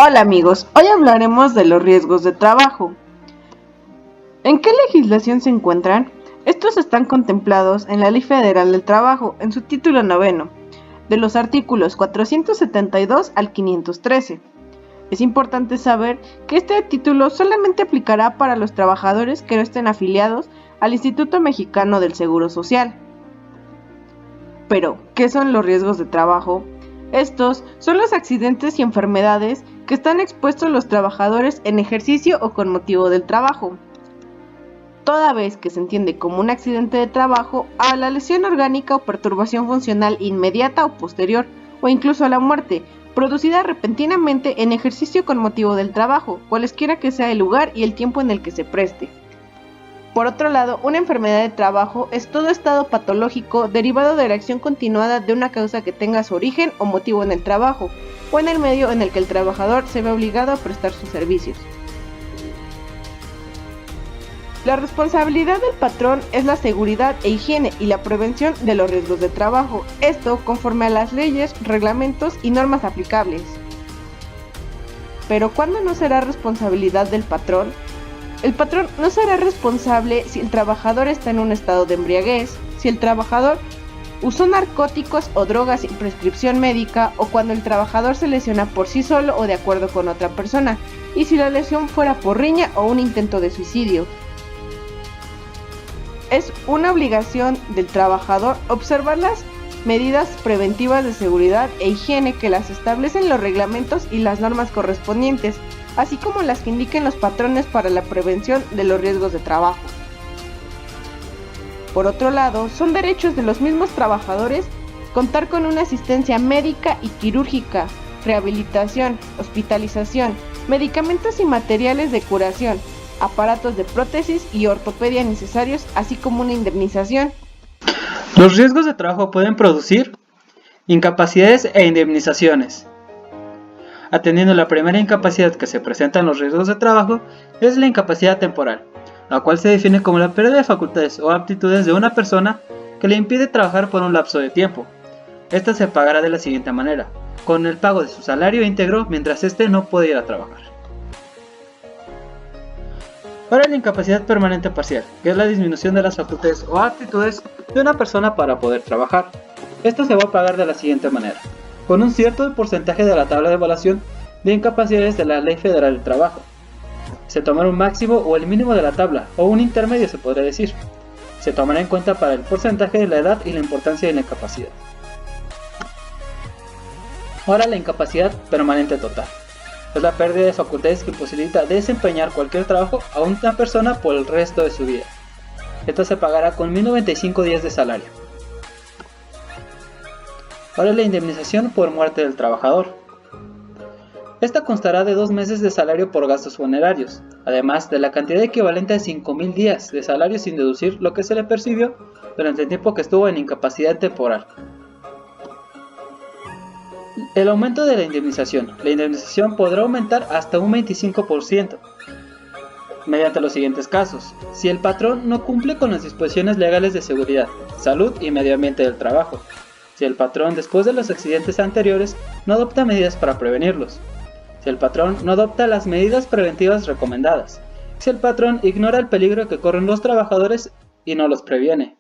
Hola amigos, hoy hablaremos de los riesgos de trabajo. ¿En qué legislación se encuentran? Estos están contemplados en la Ley Federal del Trabajo, en su título 9, de los artículos 472 al 513. Es importante saber que este título solamente aplicará para los trabajadores que no estén afiliados al Instituto Mexicano del Seguro Social. Pero, ¿qué son los riesgos de trabajo? Estos son los accidentes y enfermedades que están expuestos los trabajadores en ejercicio o con motivo del trabajo. Toda vez que se entiende como un accidente de trabajo a la lesión orgánica o perturbación funcional inmediata o posterior, o incluso a la muerte, producida repentinamente en ejercicio con motivo del trabajo, cualesquiera que sea el lugar y el tiempo en el que se preste. Por otro lado, una enfermedad de trabajo es todo estado patológico derivado de la acción continuada de una causa que tenga su origen o motivo en el trabajo, o en el medio en el que el trabajador se ve obligado a prestar sus servicios. La responsabilidad del patrón es la seguridad e higiene y la prevención de los riesgos de trabajo, esto conforme a las leyes, reglamentos y normas aplicables. Pero ¿cuándo no será responsabilidad del patrón? El patrón no será responsable si el trabajador está en un estado de embriaguez, si el trabajador usó narcóticos o drogas sin prescripción médica o cuando el trabajador se lesiona por sí solo o de acuerdo con otra persona, y si la lesión fuera por riña o un intento de suicidio. Es una obligación del trabajador observar las medidas preventivas de seguridad e higiene que las establecen los reglamentos y las normas correspondientes, así como las que indiquen los patrones para la prevención de los riesgos de trabajo. Por otro lado, son derechos de los mismos trabajadores contar con una asistencia médica y quirúrgica, rehabilitación, hospitalización, medicamentos y materiales de curación, aparatos de prótesis y ortopedia necesarios, así como una indemnización. Los riesgos de trabajo pueden producir incapacidades e indemnizaciones. Atendiendo la primera incapacidad que se presenta en los riesgos de trabajo es la incapacidad temporal, la cual se define como la pérdida de facultades o aptitudes de una persona que le impide trabajar por un lapso de tiempo. Esta se pagará de la siguiente manera, con el pago de su salario íntegro mientras éste no puede ir a trabajar. Ahora la incapacidad permanente parcial, que es la disminución de las facultades o aptitudes de una persona para poder trabajar. Esto se va a pagar de la siguiente manera, con un cierto porcentaje de la tabla de evaluación de incapacidades de la Ley Federal del Trabajo. Se tomará un máximo o el mínimo de la tabla, o un intermedio se podría decir. Se tomará en cuenta para el porcentaje de la edad y la importancia de la incapacidad. Ahora la incapacidad permanente total. Es la pérdida de facultades que posibilita desempeñar cualquier trabajo a una persona por el resto de su vida. Esto se pagará con 1095 días de salario. Ahora la indemnización por muerte del trabajador. Esta constará de 2 meses de salario por gastos funerarios, además de la cantidad equivalente a 5000 días de salario sin deducir lo que se le percibió durante el tiempo que estuvo en incapacidad temporal. El aumento de la indemnización. La indemnización podrá aumentar hasta un 25%, mediante los siguientes casos: si el patrón no cumple con las disposiciones legales de seguridad, salud y medio ambiente del trabajo; si el patrón después de los accidentes anteriores no adopta medidas para prevenirlos; si el patrón no adopta las medidas preventivas recomendadas; si el patrón ignora el peligro que corren los trabajadores y no los previene.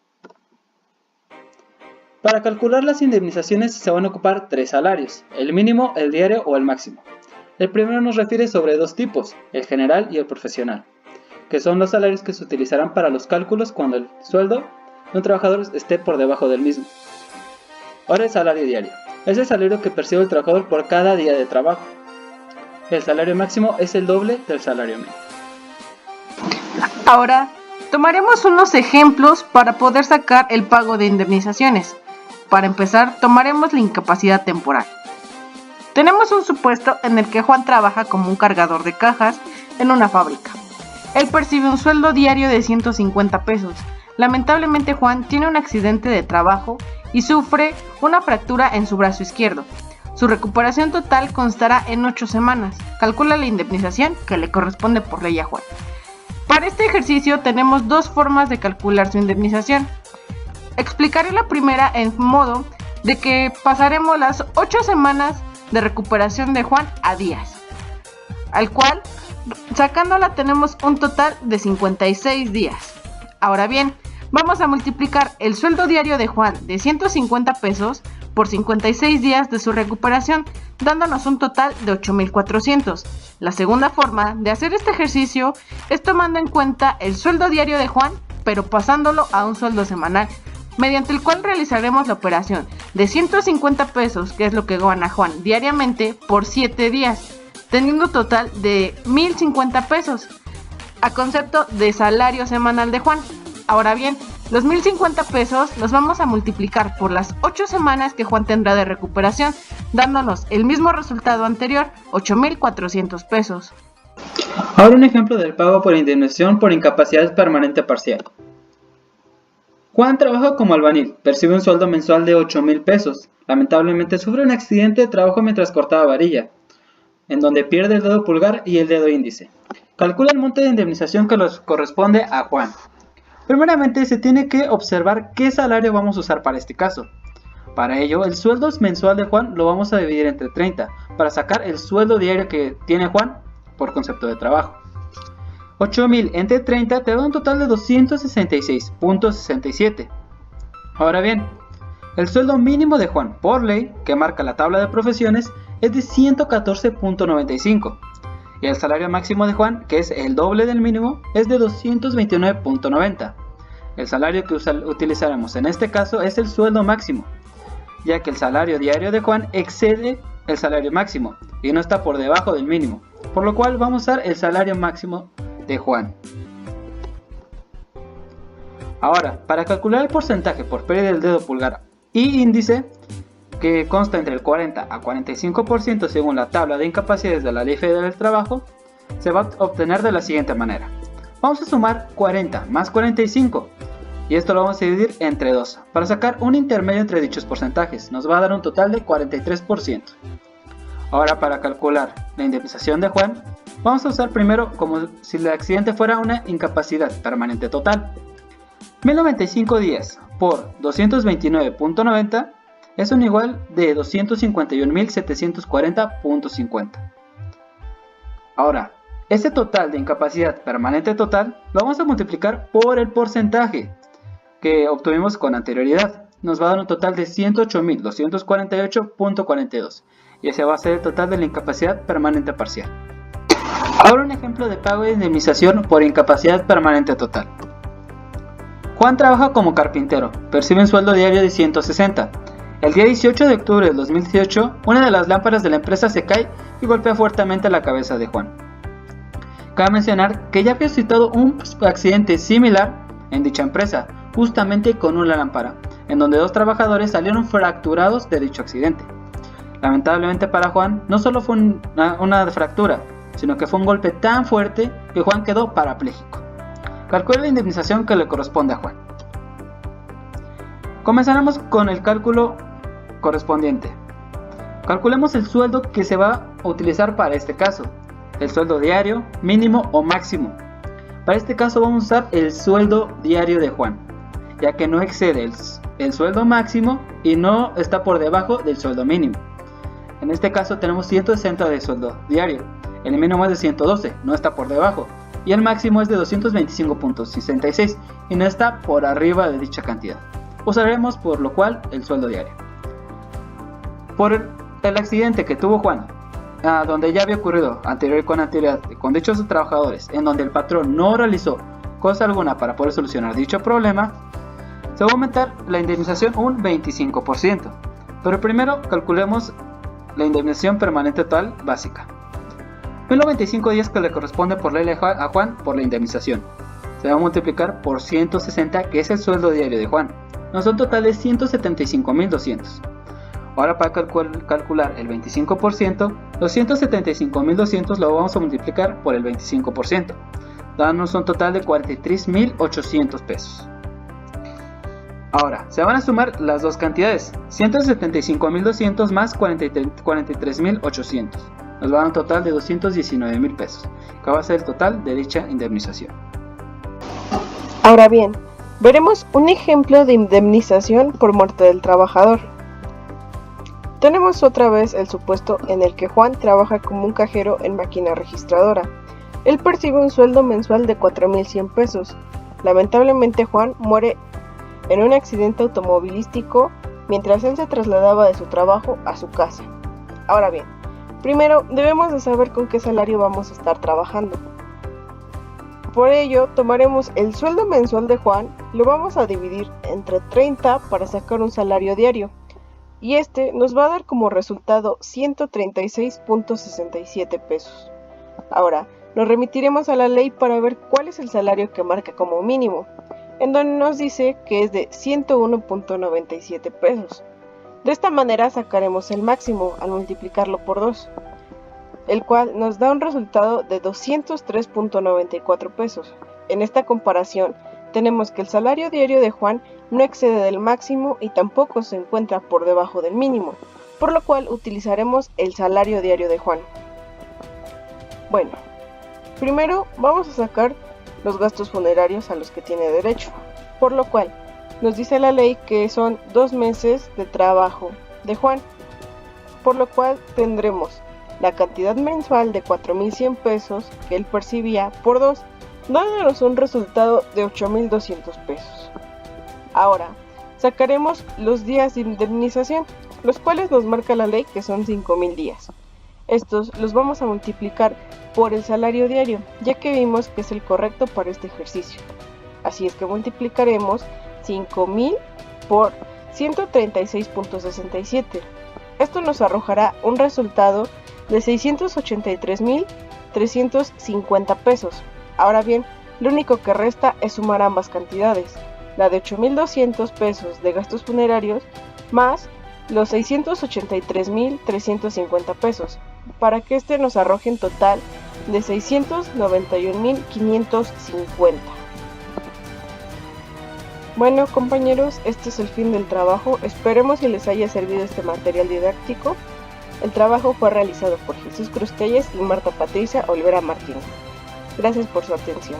Para calcular las indemnizaciones se van a ocupar 3 salarios, el mínimo, el diario o el máximo. El primero nos refiere sobre 2 tipos, el general y el profesional, que son los salarios que se utilizarán para los cálculos cuando el sueldo de un trabajador esté por debajo del mismo. Ahora el salario diario, es el salario que percibe el trabajador por cada día de trabajo. El salario máximo es el doble del salario mínimo. Ahora, tomaremos unos ejemplos para poder sacar el pago de indemnizaciones. Para empezar, tomaremos la incapacidad temporal. Tenemos un supuesto en el que Juan trabaja como un cargador de cajas en una fábrica. Él percibe un sueldo diario de 150 pesos. Lamentablemente Juan tiene un accidente de trabajo y sufre una fractura en su brazo izquierdo. Su recuperación total constará en 8 semanas. Calcula la indemnización que le corresponde por ley a Juan. Para este ejercicio tenemos 2 formas de calcular su indemnización. Explicaré la primera en modo de que pasaremos las 8 semanas de recuperación de Juan a días. al cual, sacándola, tenemos un total de 56 días. Ahora bien, vamos a multiplicar el sueldo diario de Juan de 150 pesos por 56 días de su recuperación, dándonos un total de 8,400. La segunda forma de hacer este ejercicio es tomando en cuenta el sueldo diario de Juan, pero pasándolo a un sueldo semanal, mediante el cual realizaremos la operación de 150 pesos, que es lo que gana Juan diariamente, por 7 días, teniendo un total de 1,050 pesos, a concepto de salario semanal de Juan. Ahora bien, los 1,050 pesos los vamos a multiplicar por las 8 semanas que Juan tendrá de recuperación, dándonos el mismo resultado anterior, 8,400 pesos. Ahora un ejemplo del pago por indemnización por incapacidad permanente parcial. Juan trabaja como albañil, percibe un sueldo mensual de 8,000 pesos. Lamentablemente sufre un accidente de trabajo mientras cortaba varilla, en donde pierde el dedo pulgar y el dedo índice. Calcula el monto de indemnización que les corresponde a Juan. Primeramente se tiene que observar qué salario vamos a usar para este caso. Para ello, el sueldo mensual de Juan lo vamos a dividir entre 30 para sacar el sueldo diario que tiene Juan por concepto de trabajo. 8,000 entre 30 te da un total de 266.67. Ahora bien, el sueldo mínimo de Juan por ley, que marca la tabla de profesiones, es de 114.95. Y el salario máximo de Juan, que es el doble del mínimo, es de 229.90. El salario que utilizaremos en este caso es el sueldo máximo, ya que el salario diario de Juan excede el salario máximo y no está por debajo del mínimo, por lo cual vamos a usar el salario máximo de Juan. Ahora, para calcular el porcentaje por pérdida del dedo pulgar y índice, que consta entre el 40 a 45% según la tabla de incapacidades de la Ley Federal del Trabajo, se va a obtener de la siguiente manera. Vamos a sumar 40 más 45 y esto lo vamos a dividir entre 2 para sacar un intermedio entre dichos porcentajes. Nos va a dar un total de 43%. Ahora, para calcular la indemnización de Juan, vamos a usar primero como si el accidente fuera una incapacidad permanente total. 1,095 días por 229.90 es un igual de 251.740.50. Ahora, este total de incapacidad permanente total lo vamos a multiplicar por el porcentaje que obtuvimos con anterioridad. Nos va a dar un total de 108.248.42 y ese va a ser el total de la incapacidad permanente parcial. Ahora un ejemplo de pago de indemnización por incapacidad permanente total. Juan trabaja como carpintero, percibe un sueldo diario de 160. El día 18 de octubre del 2018, una de las lámparas de la empresa se cae y golpea fuertemente la cabeza de Juan. Cabe mencionar que ya había citado un accidente similar en dicha empresa, justamente con una lámpara, en donde 2 trabajadores salieron fracturados de dicho accidente. Lamentablemente para Juan, no solo fue una fractura, sino que fue un golpe tan fuerte que Juan quedó parapléjico. Calcula la indemnización que le corresponde a Juan. Comenzaremos con el cálculo correspondiente. Calculemos el sueldo que se va a utilizar para este caso, el sueldo diario, mínimo o máximo. Para este caso vamos a usar el sueldo diario de Juan, ya que no excede el sueldo máximo y no está por debajo del sueldo mínimo. En este caso tenemos 160 de sueldo diario, el mínimo es de 112, no está por debajo, y el máximo es de 225.66 y no está por arriba de dicha cantidad. Usaremos por lo cual el sueldo diario. Por el accidente que tuvo Juan, donde ya había ocurrido anterioridad con dichos trabajadores, en donde el patrón no realizó cosa alguna para poder solucionar dicho problema, se va a aumentar la indemnización un 25%. Pero primero calculemos la indemnización permanente total básica. 1,095 días que le corresponde por ley a Juan por la indemnización. Se va a multiplicar por 160, que es el sueldo diario de Juan. Nos da un total de 175.200. Ahora para calcular el 25%, los 175.200 lo vamos a multiplicar por el 25%, dándonos un total de 43.800 pesos. Ahora, se van a sumar las dos cantidades, 175.200 más 43.800. Nos va a dar un total de 219.000 pesos, que va a ser el total de dicha indemnización. Ahora bien, veremos un ejemplo de indemnización por muerte del trabajador. Tenemos otra vez el supuesto en el que Juan trabaja como un cajero en máquina registradora. Él percibe un sueldo mensual de 4,100 pesos. Lamentablemente Juan muere en un accidente automovilístico mientras él se trasladaba de su trabajo a su casa. Ahora bien, primero debemos de saber con qué salario vamos a estar trabajando. Por ello, tomaremos el sueldo mensual de Juan, lo vamos a dividir entre 30 para sacar un salario diario. Y este nos va a dar como resultado 136.67 pesos. Ahora, nos remitiremos a la ley para ver cuál es el salario que marca como mínimo, en donde nos dice que es de 101.97 pesos. De esta manera sacaremos el máximo al multiplicarlo por 2, el cual nos da un resultado de 203.94 pesos. En esta comparación, tenemos que el salario diario de Juan no excede del máximo y tampoco se encuentra por debajo del mínimo, por lo cual utilizaremos el salario diario de Juan. Bueno, primero vamos a sacar los gastos funerarios a los que tiene derecho, por lo cual nos dice la ley que son 2 meses de trabajo de Juan, por lo cual tendremos la cantidad mensual de 4,100 pesos que él percibía por 2, dándonos un resultado de 8,200 pesos. Ahora, sacaremos los días de indemnización, los cuales nos marca la ley que son 5,000 días. Estos los vamos a multiplicar por el salario diario, ya que vimos que es el correcto para este ejercicio. Así es que multiplicaremos 5,000 por 136.67. Esto nos arrojará un resultado de 683,350 pesos. Ahora bien, lo único que resta es sumar ambas cantidades, la de 8,200 pesos de gastos funerarios más los 683,350 pesos, para que este nos arroje en total de 691,550. Bueno compañeros, este es el fin del trabajo, esperemos que les haya servido este material didáctico. El trabajo fue realizado por Jesús Cruz Telles y Marta Patricia Olvera Martínez. Gracias por su atención.